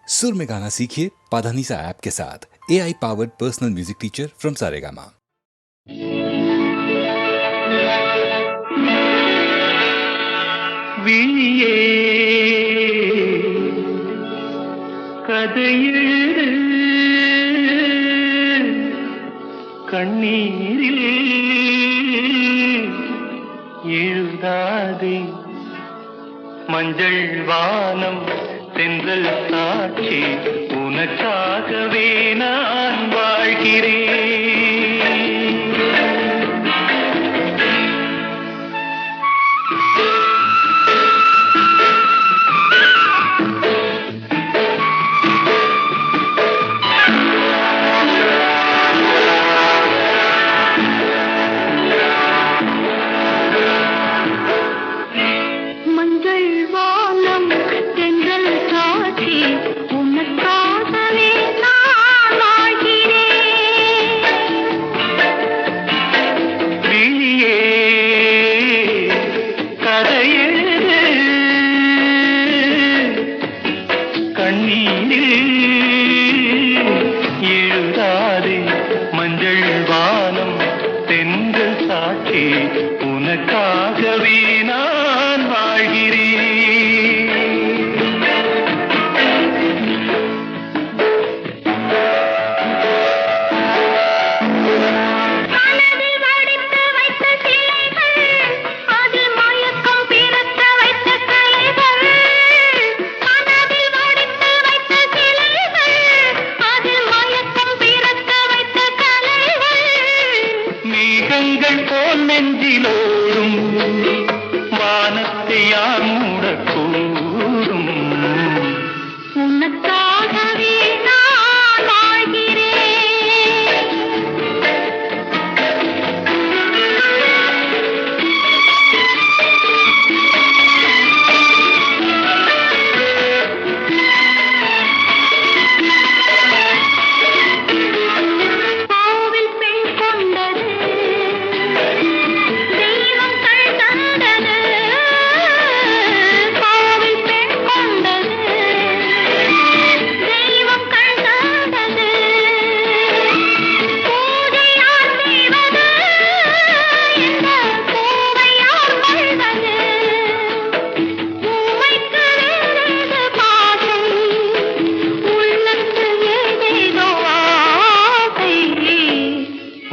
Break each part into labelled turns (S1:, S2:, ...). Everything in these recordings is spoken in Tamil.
S1: सुर में गाना सीखिए पाधानीसा ऐप के साथ। AI powered personal music teacher from Saregama.
S2: விழியே கதையெழு கண்ணீரில் எழுதாதே மஞ்சள் வானம் தென்றல் சாட்சி உனக்காகவே நான் வாழ்கிறேன். எழுதாதே மஞ்சள் வானம் தென்றல் சாட்சி உனக்காகவே நான் வாழ்கிறேன். மேகங்கள் போல் நெஞ்சிலோடும் வானத்தை யார் மூடக்கூடும். உனக்காகவே நான் வாழ்கிறேன்.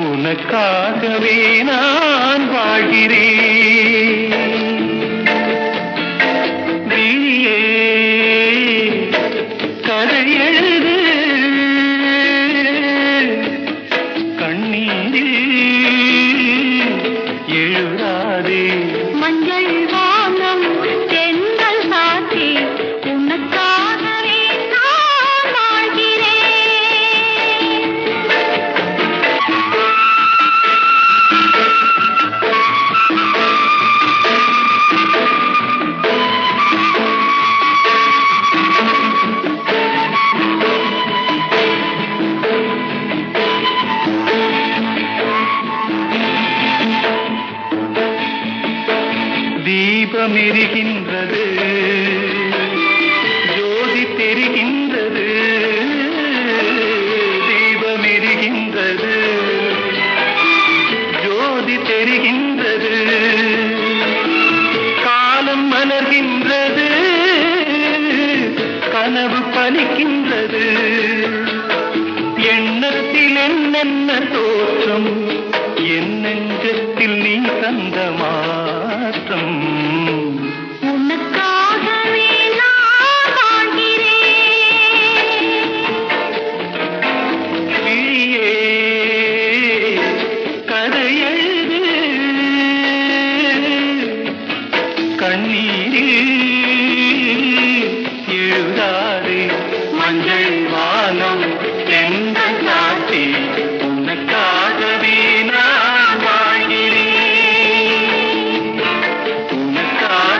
S2: உனக்காகவே நான் வாழ்கிறேன். விழியே கதை எழுது கண்ணீரில் எழுதாதே மஞ்சள் வானம் தென்றல் சாட்சி உனக்காகவே நான் வாழ்கிறேன். தீபம் எரிகின்றது, ஜோதி தெரிகின்றது. தீபம் எரிகின்றது, ஜோதி தெரிகின்றது. காலம் மலர்கின்றது, கனவு பலிக்கின்றது. எண்ணத்தில் என்னென்ன தோற்றம், என் நெஞ்சத்தில் நீ தந்த மாற்றம். உனக்காகவே நான் வாழ்கிறேன். விழியே கதை எழுது கண்ணீரில் எழுதாதே மஞ்சள் வானம் தென்றல் சாட்சி உனக்காகவே நான் வாழ்கிறேன். உனக்காக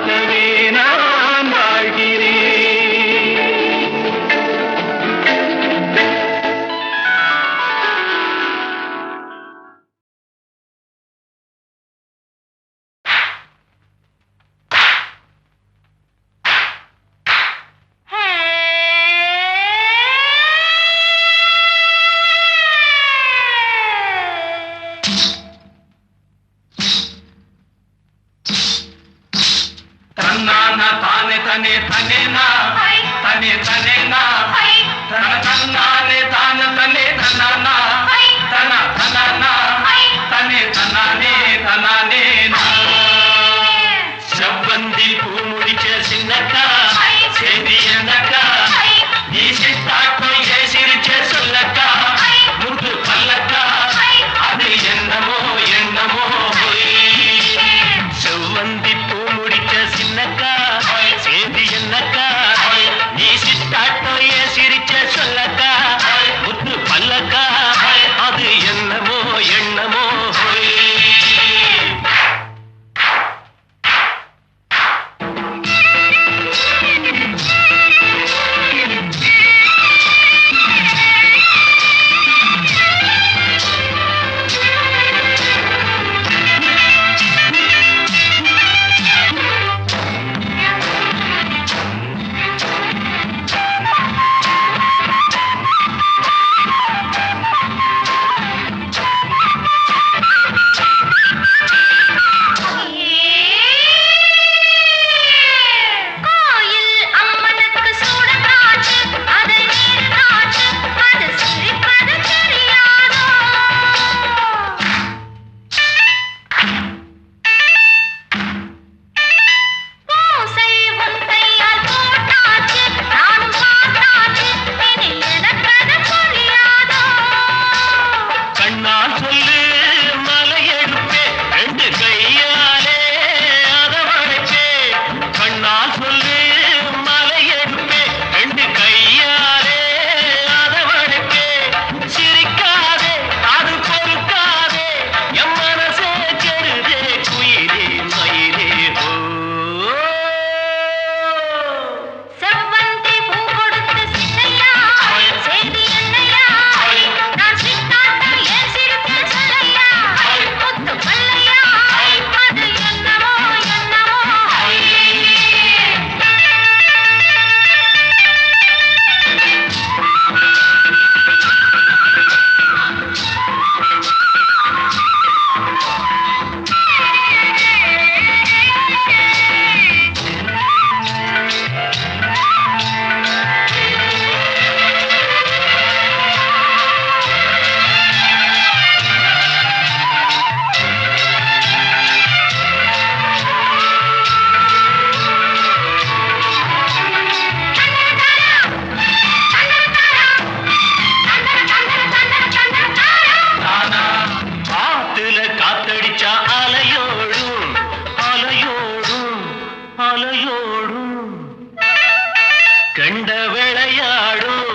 S2: விளையாடும்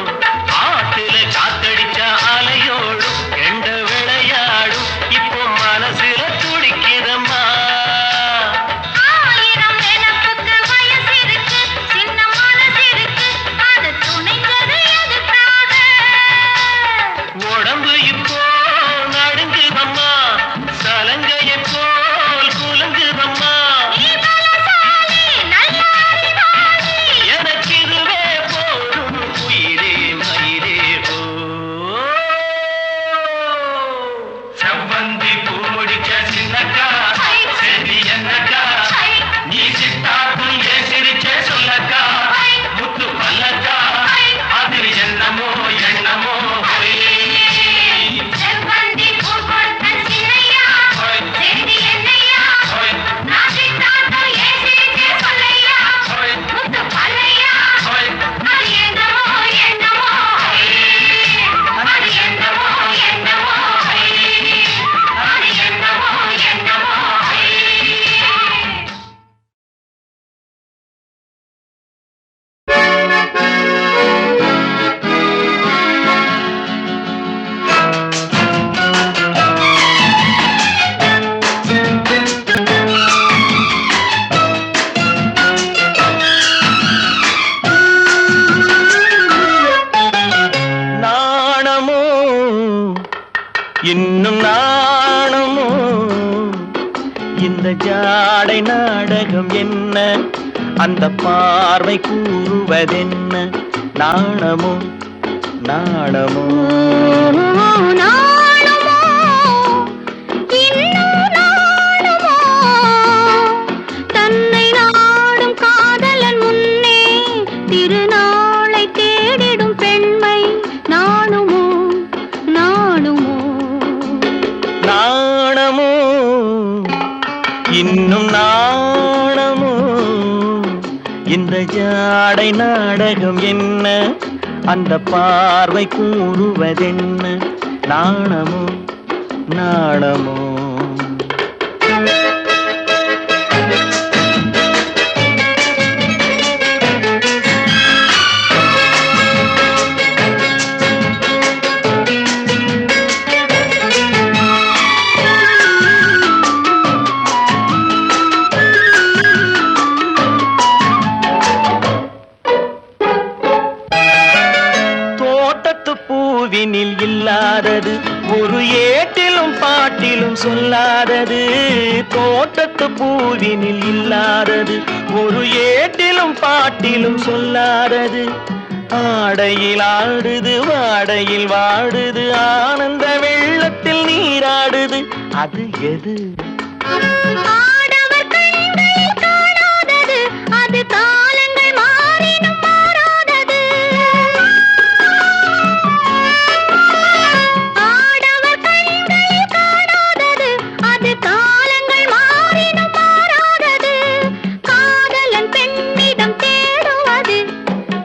S2: ஆத்துல காத்தடிச்ச அலையோடும் கெண்ட விளையாடும் இப்போ மனசுல துடிக்குதம்மா
S3: ஆயிரம் நினைப்புக்கு வயசு இருக்கு சின்ன மனசு இருக்கு அது துணைஞ்சது எதுக்காக
S2: உடம்பு இப்போ நடுங்குதம்மா சலங்கையை போல் குலுங்குதம்மா
S3: நீ பலசாலி நல்ல அறிவாளி
S2: எனக்கு இதுவே போதும் உயிரே மயிரே ஓ செவ்வந்தி பூ முடிச்ச சின்னக்கா செடி என்னக்கா நீ சித்தாக்கும் ஏ சிரிச்ச சொல்லக்கா முத்து பல்லக்கா அது என்னமோ எண்ணமோ
S3: செவ்வந்தி பூ கொடுத்த சின்னையா செடி என்னையா நாசித்தாட்டம் ஏன் சிரிச்சே சொல்லையா முத்து பல்லையா அது என்னமோ என்னமோ அது என்னமோ என்னமோ அது என்னமோ என்னமோ
S2: நாணமோ இன்னும் நாணமோ இந்த ஜாடை நாடகம் என்ன அந்த பார்வை கூறுவதென்ன நாணமோ நாணமோ
S3: நாணமோ இன்னும் நாணமோ தன்னை நாடும் காதலன் முன்னே திருநாளை தேடிடும் பெண்மை நாணுமோ நாணுமோ
S2: நாணமோ இன்னும் நாணமோ இந்த ஜாடை நாடகம் என்ன அந்த பார்வை கூறுவதென்ன நாணமோ நாணமோ தோட்டத்து பூவினில் இல்லாதது ஒரு ஏட்டிலும் பாட்டிலும் சொல்லாதது தோட்டத்து பூவினில் இல்லாதது ஒரு ஏட்டிலும் பாட்டிலும் சொல்லாதது ஆடையில் ஆடுது வாடையில் வாடுது ஆனந்த வெள்ளத்தில் நீராடுது அது எது
S3: ஆடவர் கண்களில் காணாதது அது காலங்கள் மாறினும் மாறாதது ஆடவர் கண்களில் காணாதது அது காலங்கள் மாறினும் மாறாதது காதலன் பெண்ணிடம் தேடுவது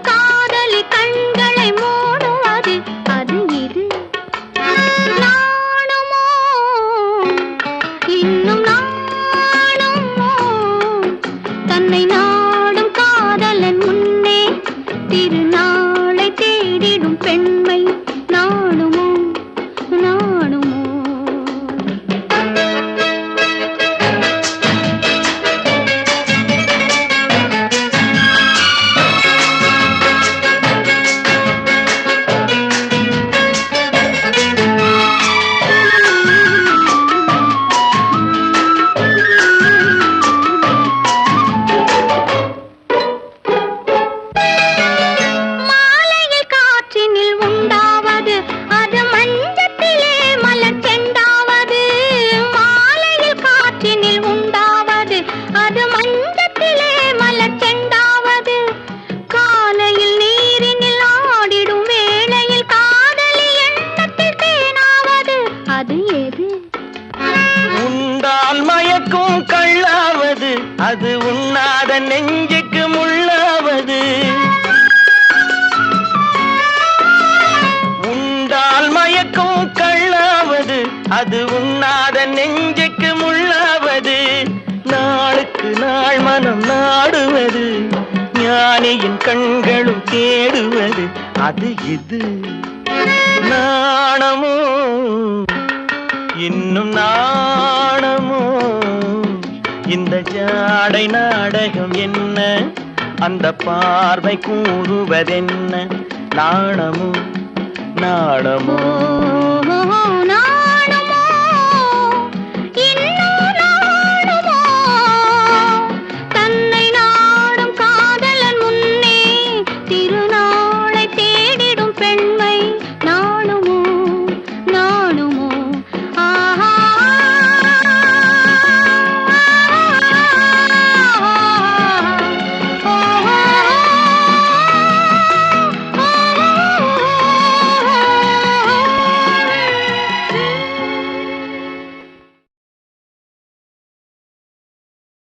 S3: காதலி கண்களை மூடுவது அது இது நாணுமோ இன்னும் நாணுமோ தன்னை நாடும் காதலன் முன்னே திருநாளை தேடிடும் பெண்மை நாணுமோ நாணுமோ மாலையில் காற்றினில் உண்டாவது அது மஞ்சத்திலே மலர் செண்டாவது மாலையில் காற்றினில் உண்டாவது அது மஞ்சத்திலே மலர் செண்டாவது காலையில் நீரினில் ஆடிடும் வேளையில் காதலி எண்ணத்தில் தேனாவது அது எது
S2: உண்டால் மயக்கும் கள்ளாவது அது உண்ணாத நெஞ்சுக்கு முள்ளாவது உண்டால் மயக்கும் கள்ளாவது அது உண்ணாத நெஞ்சுக்கு முள்ளாவது நாளுக்கு நாள் மனம் நாடுவது ஞானியின் கண்களும் தேடுவது அது இது. நாணமோ இன்னும் நாணமோ, இந்த ஜாடை நாடகம் என்ன, அந்த பார்வை கூறுவதென்ன, நாணமோ நாணமோ.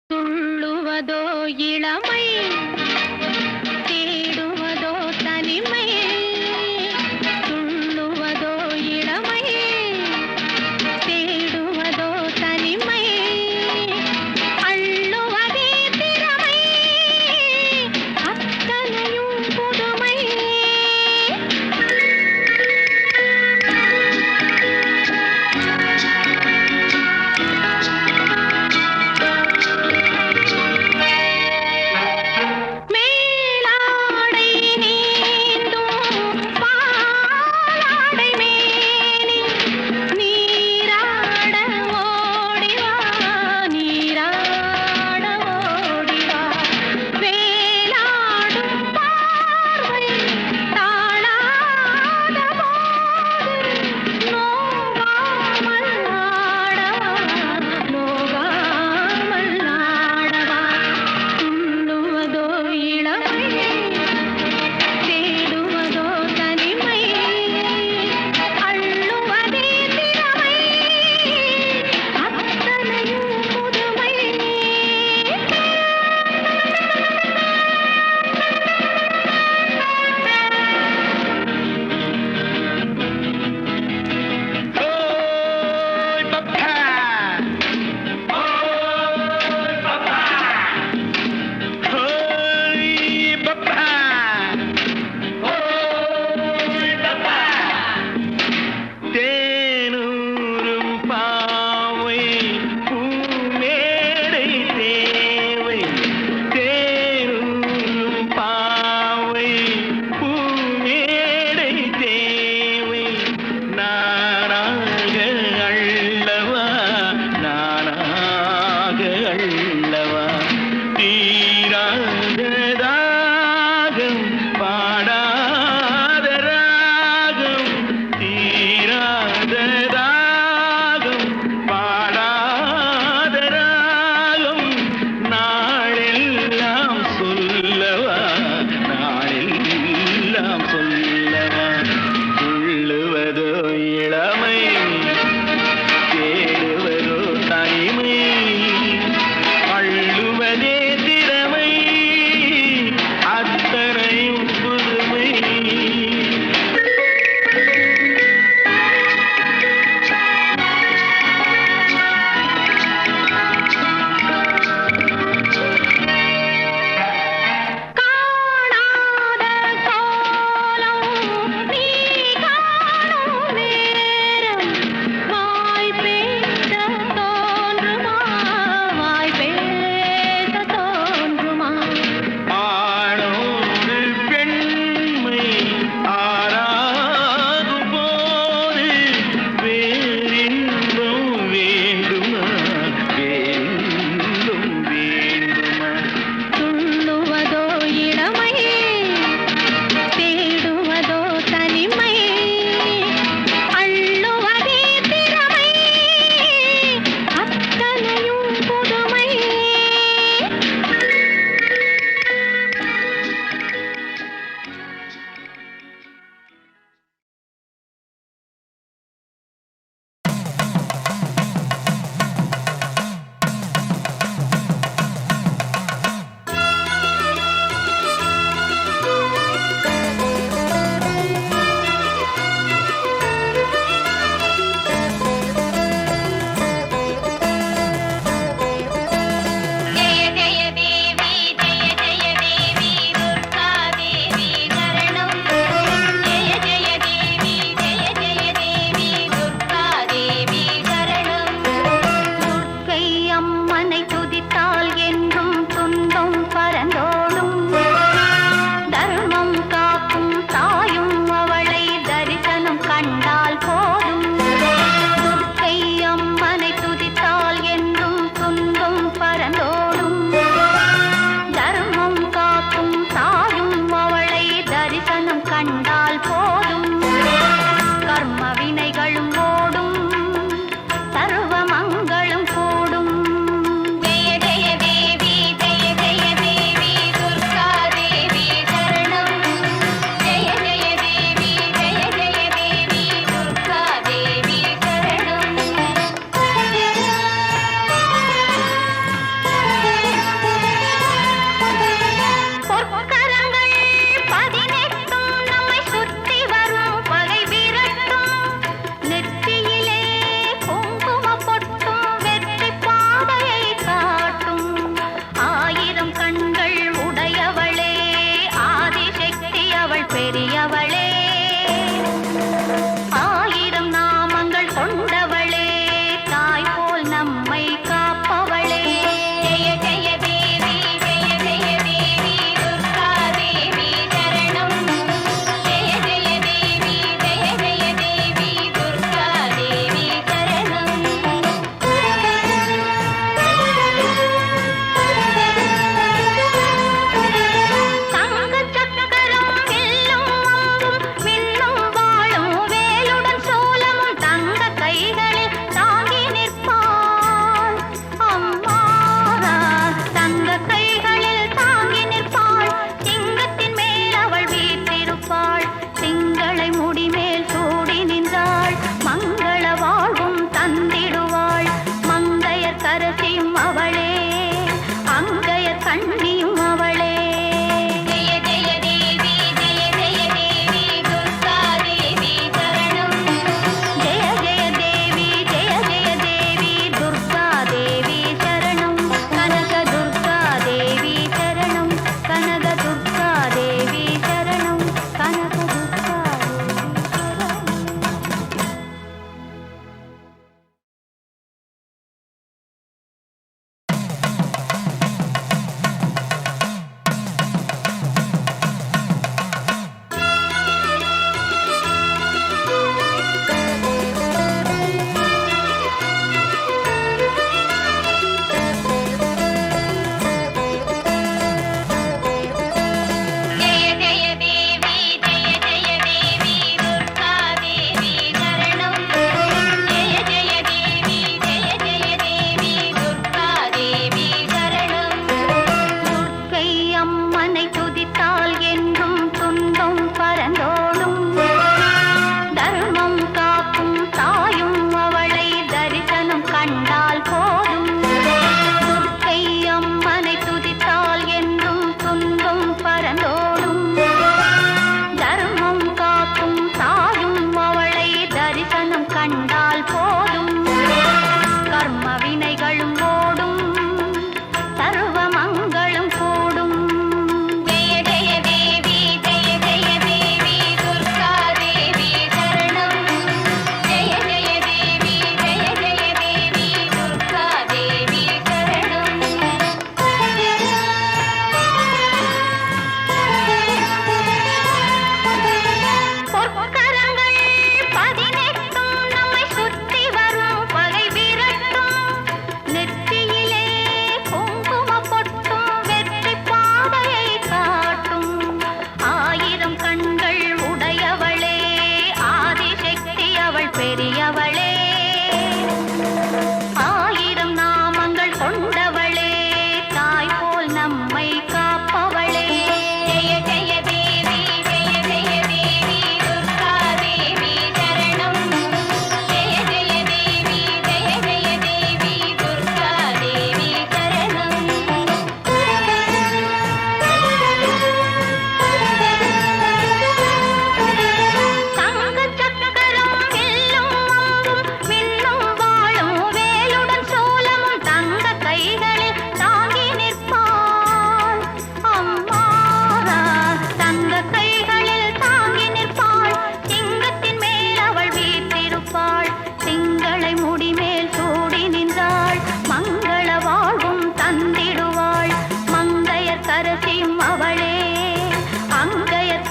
S3: துள்ளுவதோ இளமை, தேடுவதோ தனிமை. துள்ளுவதோ இளமை, தேடுவதோ தனிமை. அள்ளுவதே திறமை, அத்தனையும் புதுமை.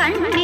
S3: கண்ணே